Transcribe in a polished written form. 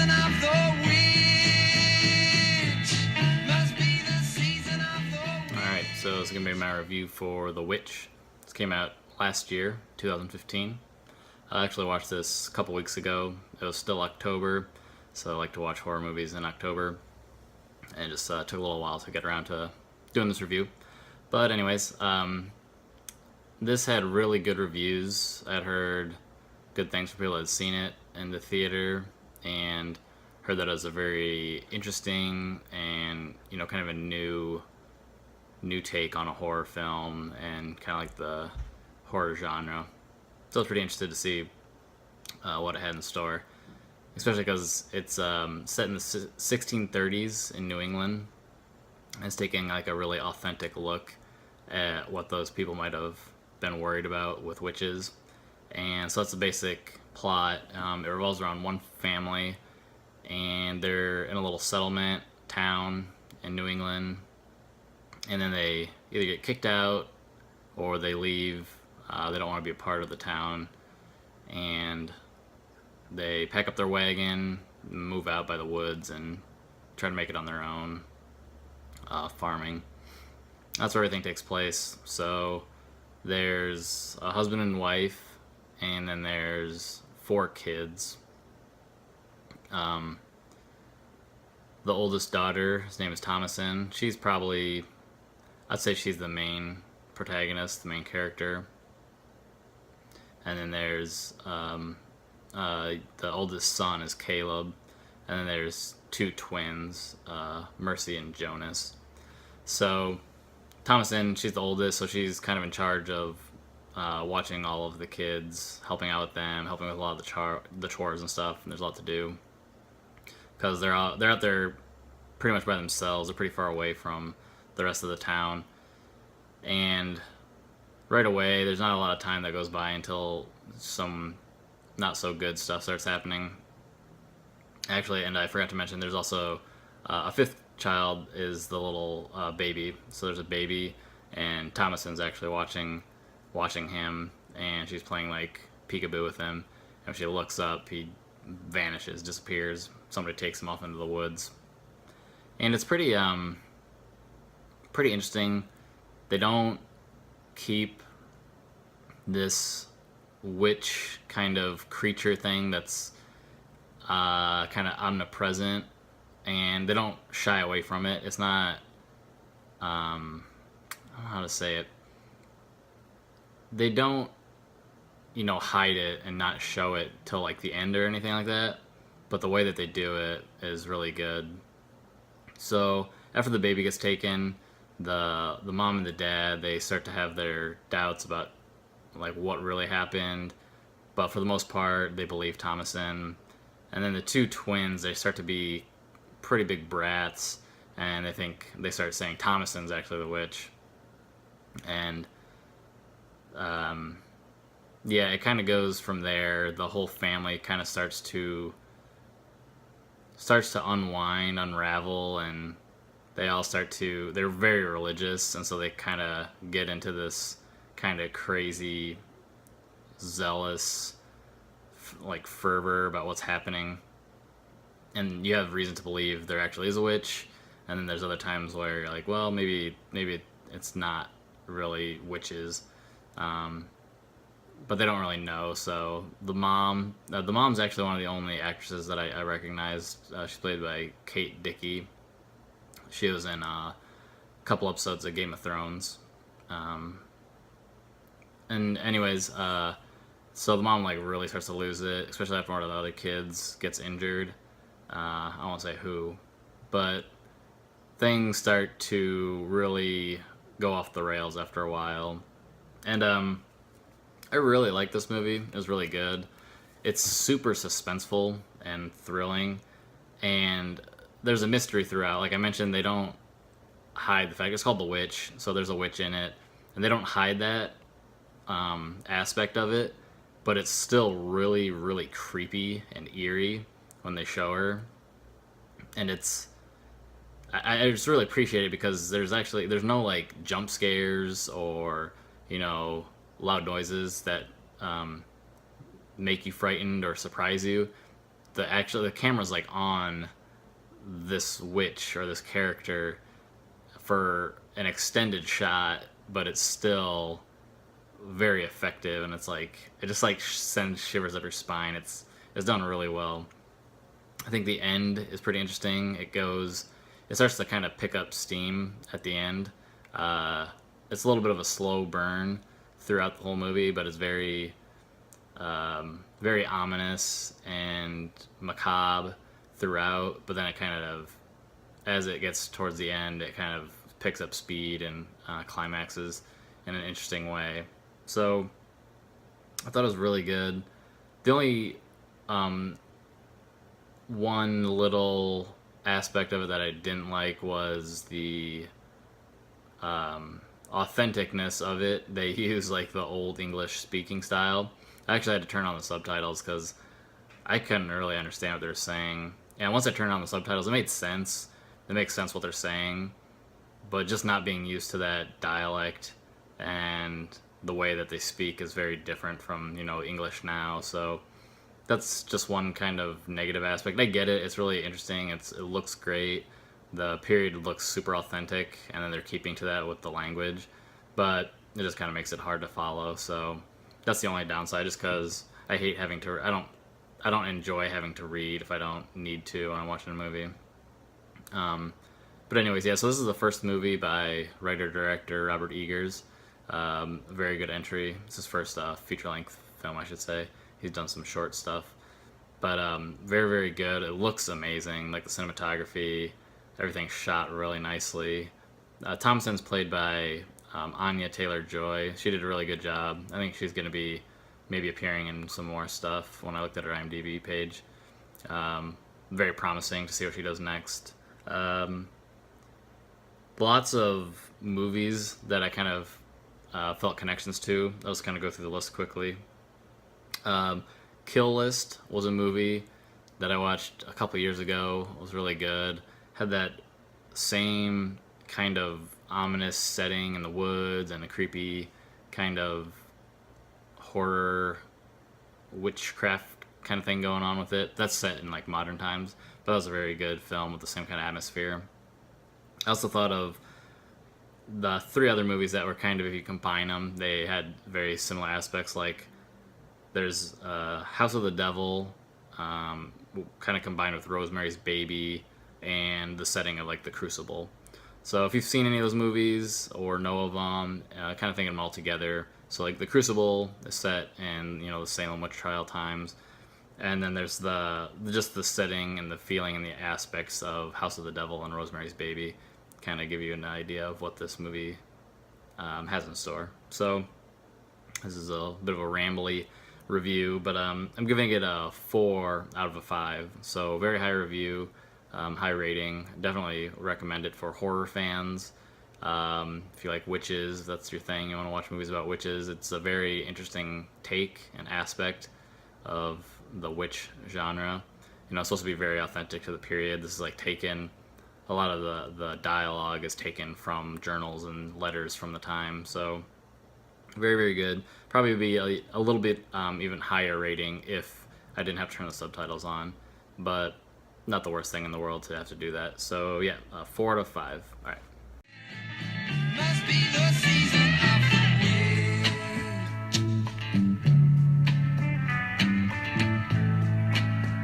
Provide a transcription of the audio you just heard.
season of the witch. Must be the season of the witch. Alright, so this is going to be my review for The Witch. This came out last year, 2015. I actually watched this a couple weeks ago. It was still October, so I like to watch horror movies in October. And it just took a little while to get around to doing this review. But anyways, this had really good reviews. I'd heard good things from people that had seen it in the theater, and heard that it was a very interesting and, you know, kind of a new take on a horror film and kind of like the horror genre. So I was pretty interested to see what it had in store, especially because it's set in the 1630s in New England. And it's taking like a really authentic look at what those people might have been worried about with witches. And so that's the basic plot. It revolves around one family, and they're in a little settlement town in New England, and then they either get kicked out or they leave. They don't want to be a part of the town, and they pack up their wagon, move out by the woods, and try to make it on their own, farming. That's where everything takes place. So there's a husband and wife, and then there's 4 kids. The oldest daughter, his name is Thomasin. She's probably, I'd say she's the main protagonist, the main character. And then there's the oldest son is Caleb, and then there's 2 twins, Mercy and Jonas. So Thomasin, she's the oldest, so she's kind of in charge of watching all of the kids, helping out with them, helping with a lot of the chores and stuff. And there's a lot to do because they're out there pretty much by themselves. They're pretty far away from the rest of the town, and right away there's not a lot of time that goes by until some not so good stuff starts happening. Actually, and I forgot to mention, there's also a 5th child is the little baby. So there's a baby, and Thomasin's actually watching him, and she's playing like peekaboo with him. And when she looks up, he vanishes, disappears. Somebody takes him off into the woods, and it's pretty interesting. They don't keep this witch kind of creature thing that's kind of omnipresent, and they don't shy away from it. It's not I don't know how to say it. They don't, you know, hide it and not show it till like the end or anything like that. But the way that they do it is really good. So after the baby gets taken, the mom and the dad, they start to have their doubts about like what really happened. But for the most part, they believe Thomasin. And then the 2 twins, they start to be pretty big brats, and they start saying Thomasin's actually the witch. And yeah, it kind of goes from there. The whole family kind of starts to unwind, unravel, and they're very religious, and so they kind of get into this kind of crazy, zealous, like fervor about what's happening. And you have reason to believe there actually is a witch, and then there's other times where you're like, well, maybe it's not really witches. But they don't really know. So the mom's actually one of the only actresses that I recognized. She's played by Kate Dickie. She was in a couple episodes of Game of Thrones. And anyways, so the mom like really starts to lose it, especially after one of the other kids gets injured. I won't say who, but things start to really go off the rails after a while. And I really like this movie. It was really good. It's super suspenseful and thrilling, and there's a mystery throughout. Like I mentioned, they don't hide the fact it's called The Witch, so there's a witch in it, and they don't hide that aspect of it, but it's still really, really creepy and eerie when they show her. And I just really appreciate it because there's no like jump scares or, you know, loud noises that make you frightened or surprise you. the camera's like on this witch or this character for an extended shot, but it's still very effective, and it's like it just like sends shivers up your spine. It's done really well. I think the end is pretty interesting. It starts to kind of pick up steam at the end. It's a little bit of a slow burn throughout the whole movie, but it's very very ominous and macabre throughout. But then it kind of, as it gets towards the end, it kind of picks up speed and climaxes in an interesting way. So I thought it was really good. The only one little aspect of it that I didn't like was the authenticness of it. They use like the old English speaking style. I actually had to turn on the subtitles because I couldn't really understand what they were saying. And once I turned on the subtitles, it made sense. It makes sense what they're saying, but just not being used to that dialect and the way that they speak is very different from, English now. So that's just one kind of negative aspect. I get it. It's really interesting. It looks great. The period looks super authentic, and then they're keeping to that with the language, but it just kind of makes it hard to follow. So that's the only downside, just because I hate having to. I don't enjoy having to read if I don't need to when I'm watching a movie. But anyways, yeah. So this is the first movie by writer-director Robert Eggers. A very good entry. It's his first feature-length film, I should say. He's done some short stuff, but very, very good. It looks amazing, like the cinematography, everything's shot really nicely. Thompson's played by Anya Taylor-Joy. She did a really good job. I think she's going to be maybe appearing in some more stuff when I looked at her IMDb page. Very promising to see what she does next. Lots of movies that I kind of felt connections to. I'll just kind of go through the list quickly. Kill List was a movie that I watched a couple years ago. It was really good. Had that same kind of ominous setting in the woods and a creepy kind of horror witchcraft kind of thing going on with it. That's set in like modern times, but that was a very good film with the same kind of atmosphere. I also thought of the three other movies that were kind of, if you combine them, they had very similar aspects. Like there's House of the Devil, kind of combined with Rosemary's Baby and the setting of like The Crucible. So if you've seen any of those movies or know of them, kind of thinking them all together. So like The Crucible is set in the Salem witch trial times, and then there's just the setting and the feeling and the aspects of House of the Devil and Rosemary's Baby, kind of give you an idea of what this movie has in store. So this is a bit of a rambly review, but I'm giving it a 4 out of a 5. So very high review, high rating. Definitely recommend it for horror fans. If you like witches, if that's your thing, you want to watch movies about witches. It's a very interesting take and aspect of the witch genre. It's supposed to be very authentic to the period. This is like taken. A lot of the dialogue is taken from journals and letters from the time. So very, very good. Probably be a little bit even higher rating if I didn't have to turn the subtitles on, but not the worst thing in the world to have to do that. So yeah, 4 out of 5. All right. Must be the season